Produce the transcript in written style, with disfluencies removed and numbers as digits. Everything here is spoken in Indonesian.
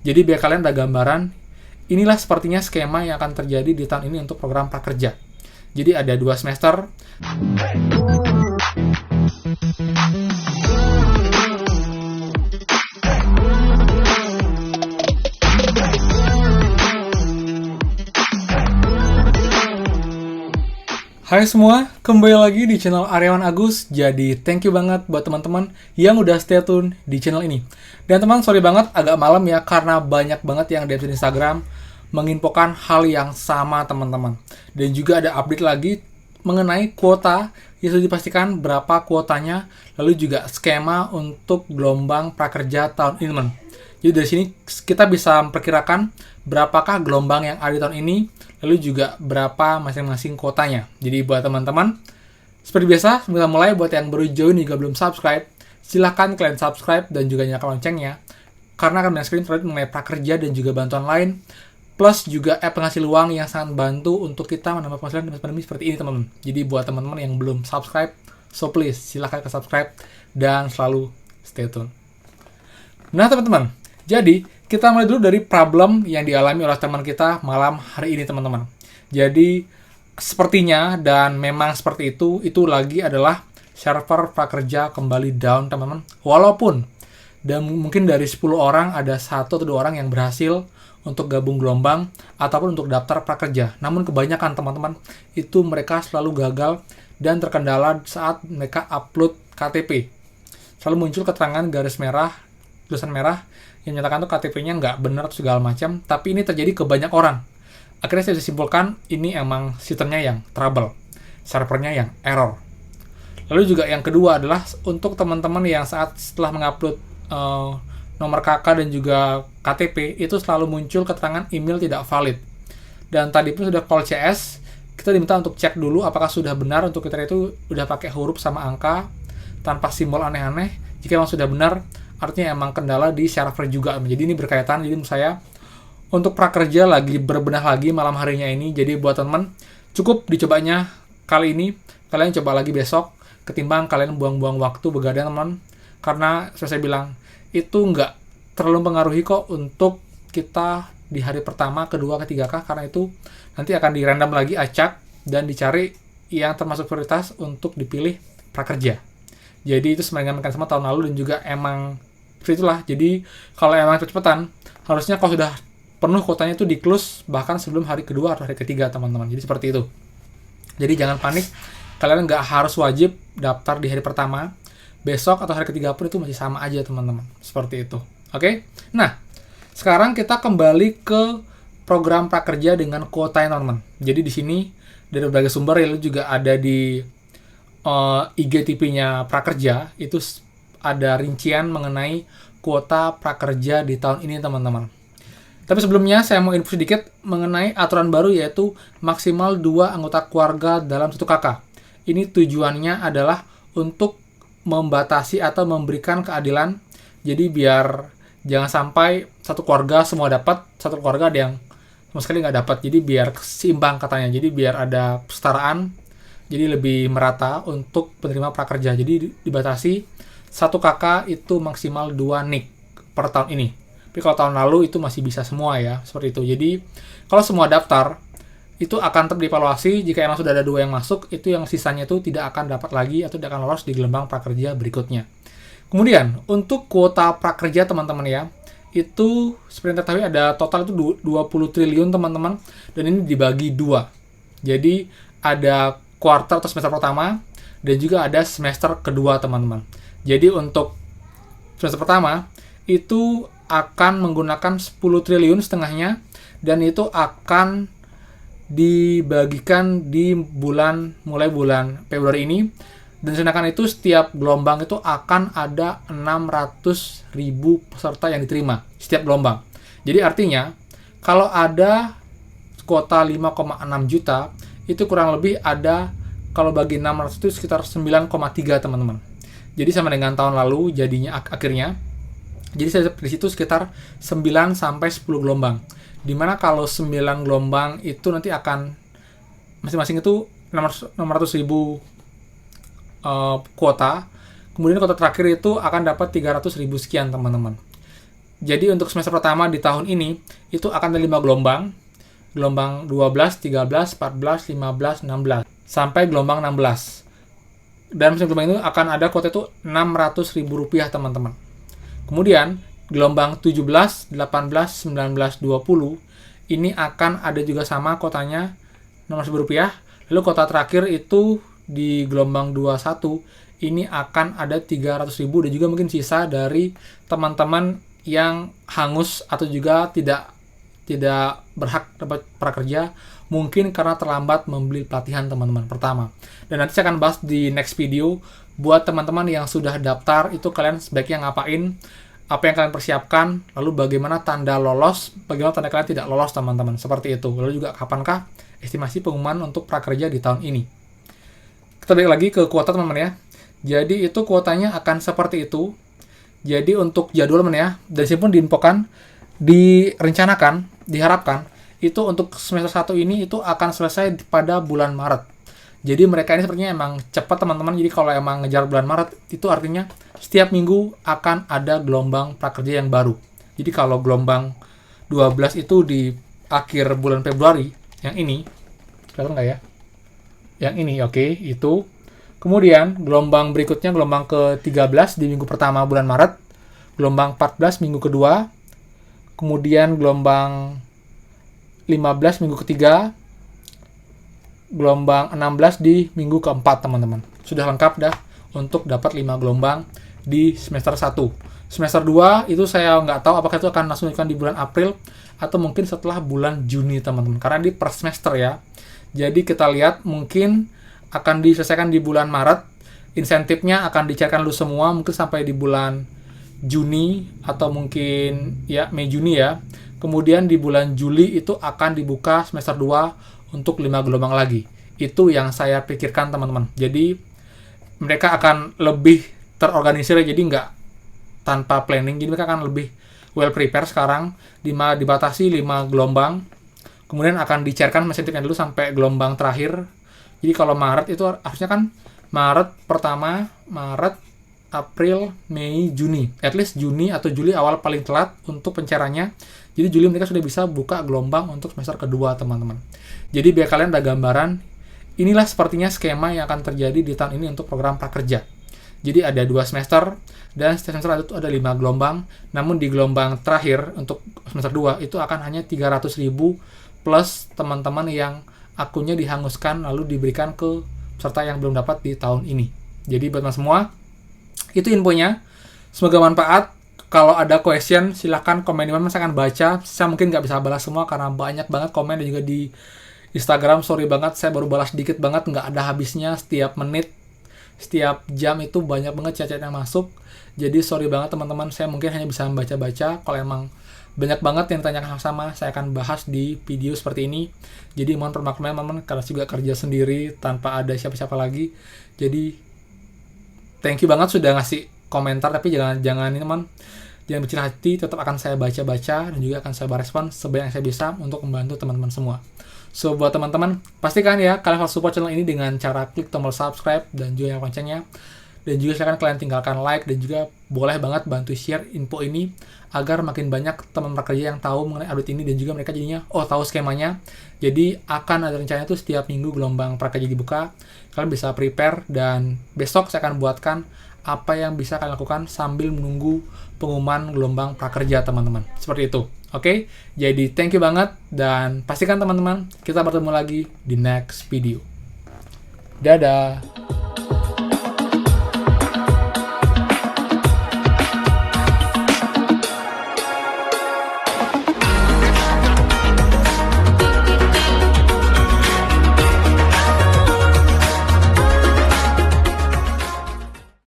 Jadi biar kalian ada gambaran, inilah sepertinya skema yang akan terjadi di tahun ini untuk program prakerja. Jadi ada 2 semester. Hai semua, kembali lagi di channel Aryawan Agus. Jadi thank you banget buat teman-teman yang udah stay tune di channel ini. Dan teman, sorry banget agak malam ya, karena banyak banget yang di Instagram menginfokan hal yang sama teman-teman. Dan juga ada update lagi mengenai kuota yang sudah dipastikan berapa kuotanya, lalu juga skema untuk gelombang prakerja tahun ini teman. Jadi dari sini kita bisa memperkirakan berapakah gelombang yang ada di tahun ini, lalu juga berapa masing-masing kuotanya. Jadi buat teman-teman, seperti biasa, kita mulai. Buat yang baru join juga belum subscribe, silahkan kalian subscribe dan juga nyalakan loncengnya, karena akan banyak screen terkait mengenai prakerja dan juga bantuan lain, plus juga app penghasil uang yang sangat bantu untuk kita menambah penghasilan di masa pandemi seperti ini teman-teman. Jadi buat teman-teman yang belum subscribe, so please silahkan ke subscribe dan selalu stay tune. Nah teman-teman, jadi kita mulai dulu dari problem yang dialami oleh teman kita malam hari ini teman-teman. Jadi sepertinya dan memang seperti itu lagi adalah server prakerja kembali down teman-teman. Walaupun dan mungkin dari 10 orang ada 1 atau 2 orang yang berhasil untuk gabung gelombang ataupun untuk daftar prakerja. Namun kebanyakan teman-teman itu mereka selalu gagal dan terkendala saat mereka upload KTP. Selalu muncul keterangan garis merah, tulisan merah yang menyatakan tuh KTP-nya nggak benar atau segala macam, tapi ini terjadi ke banyak orang. Akhirnya saya bisa simpulkan ini emang sistemnya yang trouble, servernya yang error. Lalu juga yang kedua adalah untuk teman-teman yang setelah mengupload nomor KK dan juga KTP, itu selalu muncul keterangan email tidak valid. Dan tadi pun sudah call CS, kita diminta untuk cek dulu apakah sudah benar untuk kita itu udah pakai huruf sama angka tanpa simbol aneh-aneh. Jika memang sudah benar, artinya emang kendala di server juga. Jadi ini berkaitan. Jadi menurut saya untuk prakerja lagi berbenah lagi malam harinya ini. Jadi buat teman, cukup dicobanya kali ini, kalian coba lagi besok, ketimbang kalian buang-buang waktu begadang teman. Karena seperti saya bilang, itu nggak terlalu mempengaruhi kok untuk kita di hari pertama, kedua, ketiga kah, karena itu nanti akan di random lagi acak dan dicari yang termasuk prioritas untuk dipilih prakerja. Jadi itu sebenarnya mekanisme tahun lalu dan juga emang seperti itulah. Jadi kalau emang cepet-cepetan, harusnya kalau sudah penuh kuotanya itu di-close bahkan sebelum hari kedua atau hari ketiga teman-teman. Jadi seperti itu. Jadi jangan panik, kalian nggak harus wajib daftar di hari pertama. Besok atau hari ketiga pun itu masih sama aja teman-teman. Seperti itu. Oke? Nah, sekarang kita kembali ke program prakerja dengan kuota yang teman-teman. Jadi di sini dari berbagai sumber, lalu juga ada di IGTV-nya prakerja, itu ada rincian mengenai kuota prakerja di tahun ini teman-teman. Tapi sebelumnya saya mau info sedikit mengenai aturan baru, yaitu maksimal 2 anggota keluarga dalam satu kakak. Ini tujuannya adalah untuk membatasi atau memberikan keadilan. Jadi biar jangan sampai satu keluarga semua dapat, satu keluarga ada yang sama sekali nggak dapat. Jadi biar seimbang katanya. Jadi biar ada kesetaraan, jadi lebih merata untuk penerima prakerja. Jadi dibatasi satu kakak itu maksimal 2 NIK per tahun ini. Tapi kalau tahun lalu itu masih bisa semua ya, seperti itu. Jadi kalau semua daftar, itu akan tetap dievaluasi. Jika emang sudah ada 2 yang masuk, itu yang sisanya itu tidak akan dapat lagi atau tidak akan lolos di gelombang prakerja berikutnya. Kemudian untuk kuota prakerja teman-teman ya, itu seperti yang ketahui ada total itu 20 triliun teman-teman, dan ini dibagi 2. Jadi ada kuartal atau semester pertama dan juga ada semester kedua teman-teman. Jadi untuk semester pertama itu akan menggunakan 10 triliun setengahnya, dan itu akan dibagikan di mulai bulan Februari ini. Dan sedangkan itu setiap gelombang itu akan ada 600.000 peserta yang diterima setiap gelombang. Jadi artinya kalau ada kuota 5,6 juta, itu kurang lebih ada, kalau bagi 600 itu sekitar 9,3 teman-teman. Jadi sama dengan tahun lalu jadinya akhirnya. Jadi saya di situ sekitar 9 sampai 10 gelombang. Dimana kalau 9 gelombang itu nanti akan masing-masing itu 600.000 kuota. Kemudian kuota terakhir itu akan dapat 300.000 sekian teman-teman. Jadi untuk semester pertama di tahun ini itu akan ada 5 gelombang. Gelombang 12, 13, 14, 15, 16 sampai gelombang 16. Dan mesin gelombang itu akan ada kuota itu Rp600.000 teman-teman. Kemudian gelombang 17, 18, 19, 20 ini akan ada juga sama kuotanya Rp600.000. Lalu kuota terakhir itu di gelombang 21 ini akan ada Rp300.000 dan juga mungkin sisa dari teman-teman yang hangus atau juga tidak berhak dapat prakerja, mungkin karena terlambat membeli pelatihan teman-teman pertama. Dan nanti saya akan bahas di next video. Buat teman-teman yang sudah daftar, itu kalian sebaiknya ngapain, apa yang kalian persiapkan, lalu bagaimana tanda lolos, bagaimana tanda kalian tidak lolos teman-teman, seperti itu. Lalu juga kapankah estimasi pengumuman untuk prakerja di tahun ini. Kita balik lagi ke kuota teman-teman ya. Jadi itu kuotanya akan seperti itu. Jadi untuk jadwal teman ya, dan sini pun diinfokan, direncanakan, diharapkan itu untuk semester 1 ini itu akan selesai pada bulan Maret. Jadi mereka ini sepertinya emang cepat teman-teman. Jadi kalau emang ngejar bulan Maret, itu artinya setiap minggu akan ada gelombang prakerja yang baru. Jadi kalau gelombang 12 itu di akhir bulan Februari, yang ini, kelihatan nggak ya? Yang ini, oke, itu. Kemudian gelombang berikutnya, gelombang ke-13 di minggu pertama bulan Maret, gelombang 14 minggu kedua, kemudian gelombang 15 minggu ketiga, gelombang 16 di minggu keempat teman-teman. Sudah lengkap dah untuk dapat 5 gelombang di semester 1. Semester 2 itu saya nggak tahu apakah itu akan langsung dilakukan di bulan April atau mungkin setelah bulan Juni teman-teman. Karena di per semester ya. Jadi kita lihat mungkin akan diselesaikan di bulan Maret. Insentifnya akan dicairkan dulu semua mungkin sampai di bulan Juni atau mungkin ya Mei Juni ya. Kemudian di bulan Juli itu akan dibuka semester 2 untuk 5 gelombang lagi. Itu yang saya pikirkan teman-teman. Jadi mereka akan lebih terorganisir, jadi nggak tanpa planning. Jadi mereka akan lebih well prepare sekarang. Dibatasi 5 gelombang. Kemudian akan dicairkan insentifnya dulu sampai gelombang terakhir. Jadi kalau Maret itu harusnya kan Maret pertama, Maret, April, Mei, Juni. At least Juni atau Juli awal paling telat untuk pencairannya. Jadi Juli mereka sudah bisa buka gelombang untuk semester kedua teman-teman. Jadi biar kalian ada gambaran, inilah sepertinya skema yang akan terjadi di tahun ini untuk program prakerja. Jadi ada 2 semester, dan setiap semester itu ada 5 gelombang. Namun di gelombang terakhir untuk semester 2 itu akan hanya 300.000 plus teman-teman yang akunnya dihanguskan lalu diberikan ke peserta yang belum dapat di tahun ini. Jadi buat teman semua, itu infonya. Semoga manfaat. Kalau ada question, silahkan komen di mana, saya akan baca. Saya mungkin nggak bisa balas semua karena banyak banget komen, dan juga di Instagram, sorry banget, saya baru balas dikit banget, nggak ada habisnya. Setiap menit, setiap jam itu banyak banget chat-chat yang masuk. Jadi sorry banget teman-teman, saya mungkin hanya bisa membaca-baca. Kalau emang banyak banget yang ditanyakan sama, saya akan bahas di video seperti ini. Jadi mohon permakluman teman-teman, karena juga kerja sendiri tanpa ada siapa-siapa lagi. Jadi thank you banget sudah ngasih komentar, tapi jangan ini teman, jangan berkecil hati, tetap akan saya baca-baca dan juga akan saya respon sebanyak yang saya bisa untuk membantu teman-teman semua. So buat teman-teman, pastikan ya kalian harus support channel ini dengan cara klik tombol subscribe dan juga yang loncengnya. Dan juga silakan kalian tinggalkan like, dan juga boleh banget bantu share info ini agar makin banyak teman prakerja yang tahu mengenai update ini, dan juga mereka jadinya tahu skemanya. Jadi akan ada rencana itu setiap minggu gelombang prakerja dibuka. Kalian bisa prepare, dan besok saya akan buatkan apa yang bisa kalian lakukan sambil menunggu pengumuman gelombang prakerja teman-teman. Seperti itu. Oke? Jadi thank you banget, dan pastikan teman-teman kita bertemu lagi di next video. Dadah.